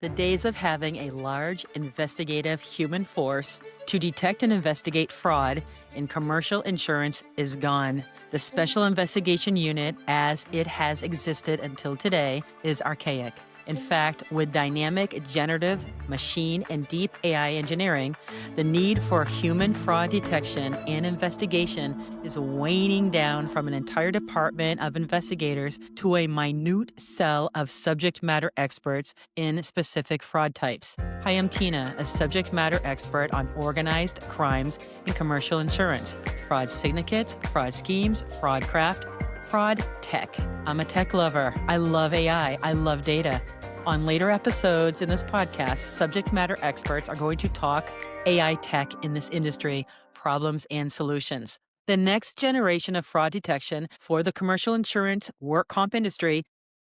The days of having a large investigative human force to detect and investigate fraud in commercial insurance is gone. The Special Investigation Unit, as it has existed until today, is archaic. In fact, with dynamic generative machine and deep AI engineering, the need for human fraud detection and investigation is waning down from an entire department of investigators to a minute cell of subject matter experts in specific fraud types. Hi, I'm Tina, a subject matter expert on organized crimes in commercial insurance, fraud syndicates, fraud schemes, fraudcraft, Fraudtech. I'm a tech lover. I love AI. I love data. On later episodes in this podcast, subject matter experts are going to talk AI tech in this industry, problems and solutions. The next generation of fraud detection for the commercial insurance work comp industry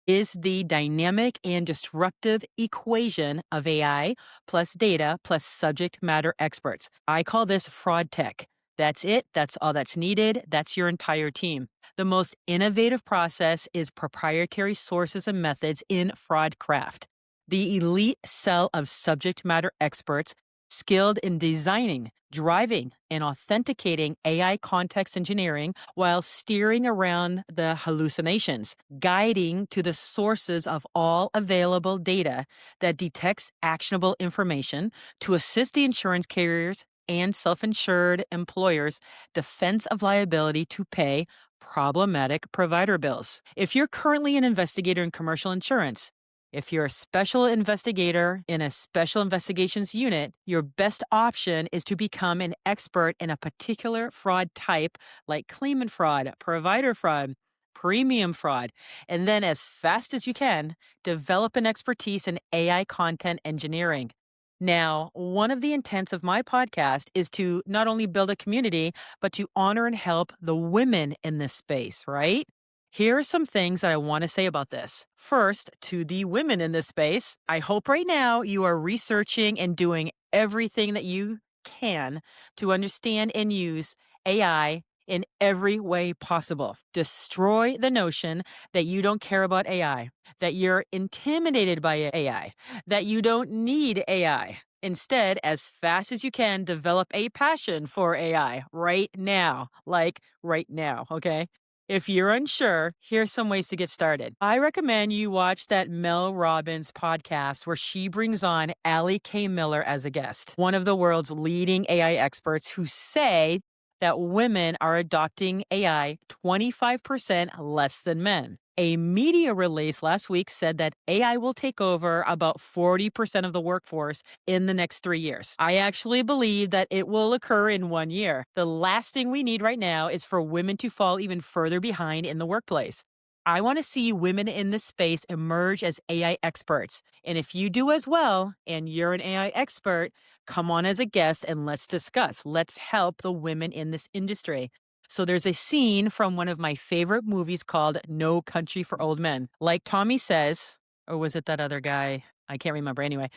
is the dynamic and disruptive equation of AI plus data plus subject matter experts. I call this fraud tech. That's it. That's all that's needed. That's your entire team. The most innovative process is proprietary sources and methods in fraudcraft. The elite cell of subject matter experts skilled in designing, driving, and authenticating AI context engineering while steering around the hallucinations, guiding to the sources of all available data that detects actionable information to assist the insurance carriers and self-insured employers' defense of liability to pay problematic provider bills. If you're currently an investigator in commercial insurance, if you're a special investigator in a special investigations unit, your best option is to become an expert in a particular fraud type like claimant fraud, provider fraud, premium fraud, and then as fast as you can, develop an expertise in AI content engineering. Now, one of the intents of my podcast is to not only build a community, but to honor and help the women in this space, right? Here are some things that I want to say about this. First, to the women in this space, I hope right now you are researching and doing everything that you can to understand and use AI in every way possible. Destroy the notion that you don't care about AI, that you're intimidated by AI, that you don't need AI. Instead, as fast as you can, develop a passion for AI right now, like right now, okay? If you're unsure, here's some ways to get started. I recommend you watch that Mel Robbins podcast where she brings on Allie K. Miller as a guest, one of the world's leading AI experts who say that women are adopting AI 25% less than men. A media release last week said that AI will take over about 40% of the workforce in the next 3 years. I actually believe that it will occur in 1 year. The last thing we need right now is for women to fall even further behind in the workplace. I want to see women in this space emerge as AI experts. And if you do as well, and you're an AI expert, come on as a guest and let's discuss. Let's help the women in this industry. So there's a scene from one of my favorite movies called No Country for Old Men. Like Tommy says, or was it that other guy? I can't remember. Anyway,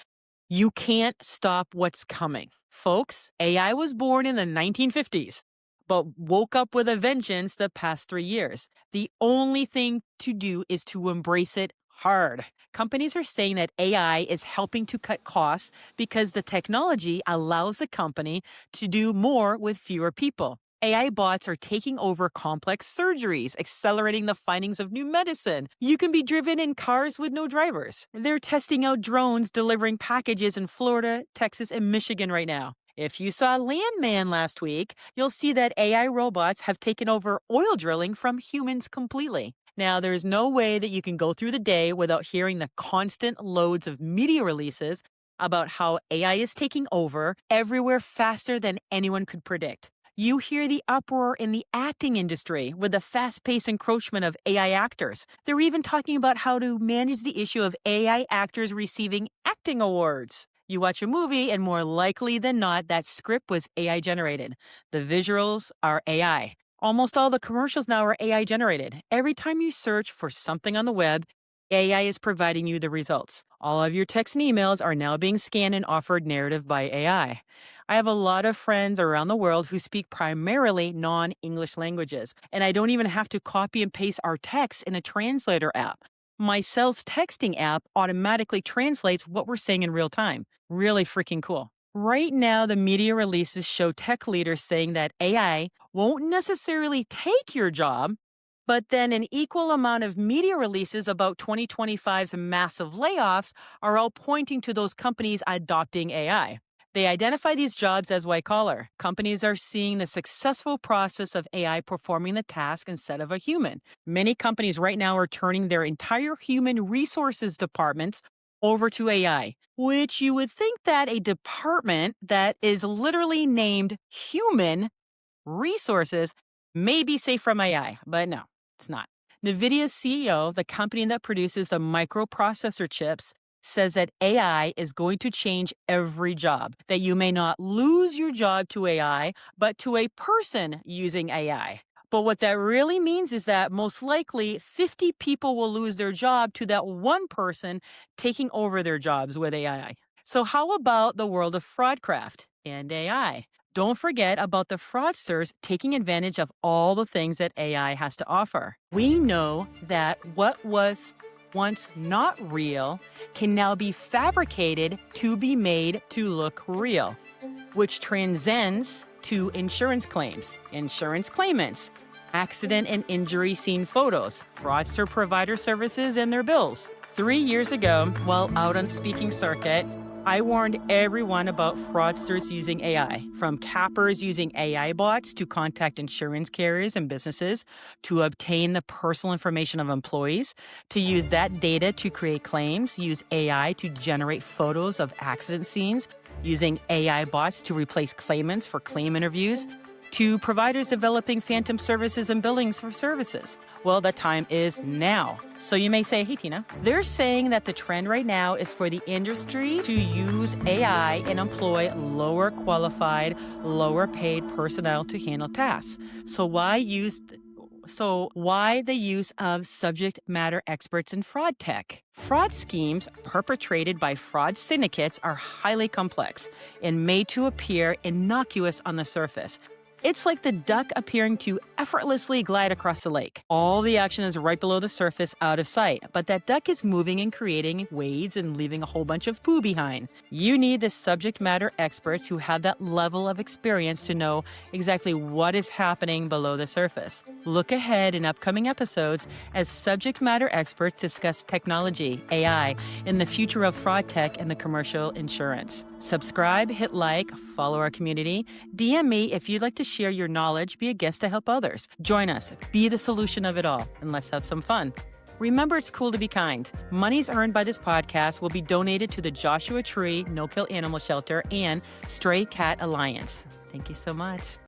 you can't stop what's coming. Folks, AI was born in the 1950s, but woke up with a vengeance the past 3 years. The only thing to do is to embrace it hard. Companies are saying that AI is helping to cut costs because the technology allows the company to do more with fewer people. AI bots are taking over complex surgeries, accelerating the findings of new medicine. You can be driven in cars with no drivers. They're testing out drones delivering packages in Florida, Texas, and Michigan right now. If you saw Landman last week, you'll see that AI robots have taken over oil drilling from humans completely. Now, there's no way that you can go through the day without hearing the constant loads of media releases about how AI is taking over everywhere faster than anyone could predict. You hear the uproar in the acting industry with the fast-paced encroachment of AI actors. They're even talking about how to manage the issue of AI actors receiving acting awards. You watch a movie, and more likely than not, that script was AI generated. The visuals are AI. Almost all the commercials now are AI generated. Every time you search for something on the web, AI is providing you the results. All of your texts and emails are now being scanned and offered narrative by AI. I have a lot of friends around the world who speak primarily non-English languages, and I don't even have to copy and paste our text in a translator app. My sales texting app automatically translates what we're saying in real time. Really freaking cool. Right now, the media releases show tech leaders saying that AI won't necessarily take your job, but then an equal amount of media releases about 2025's massive layoffs are all pointing to those companies adopting AI. They identify these jobs as white collar. Companies are seeing the successful process of AI performing the task instead of a human. Many companies right now are turning their entire human resources departments over to AI, which you would think that a department that is literally named human resources may be safe from AI, but no, it's not. NVIDIA's CEO, the company that produces the microprocessor chips, says that AI is going to change every job, that you may not lose your job to AI, but to a person using AI. But what that really means is that most likely 50 people will lose their job to that one person taking over their jobs with AI. So, how about the world of fraudcraft and AI? Don't forget about the fraudsters taking advantage of all the things that AI has to offer. We know that what was once not real can now be fabricated to be made to look real, which transcends to insurance claims, insurance claimants, accident and injury scene photos, fraudster provider services, and their bills. 3 years ago, while out on speaking circuit, I warned everyone about fraudsters using AI, from cappers using AI bots to contact insurance carriers and businesses, to obtain the personal information of employees, to use that data to create claims, use AI to generate photos of accident scenes, using AI bots to replace claimants for claim interviews, to providers developing phantom services and billings for services. Well, the time is now. So you may say, hey, Tina, they're saying that the trend right now is for the industry to use AI and employ lower qualified, lower paid personnel to handle tasks. So why the use of subject matter experts in fraud tech? Fraud schemes perpetrated by fraud syndicates are highly complex and made to appear innocuous on the surface. It's like the duck appearing to effortlessly glide across the lake. All the action is right below the surface, out of sight, but that duck is moving and creating waves and leaving a whole bunch of poo behind. You need the subject matter experts who have that level of experience to know exactly what is happening below the surface. Look ahead in upcoming episodes as subject matter experts discuss technology, AI, and the future of fraud tech and the commercial insurance. Subscribe, hit like, follow our community, DM me if you'd like to share your knowledge, be a guest to help others. Join us, be the solution of it all, and let's have some fun. Remember, it's cool to be kind. Monies earned by this podcast will be donated to the Joshua Tree No-Kill Animal Shelter and Stray Cat Alliance. Thank you so much.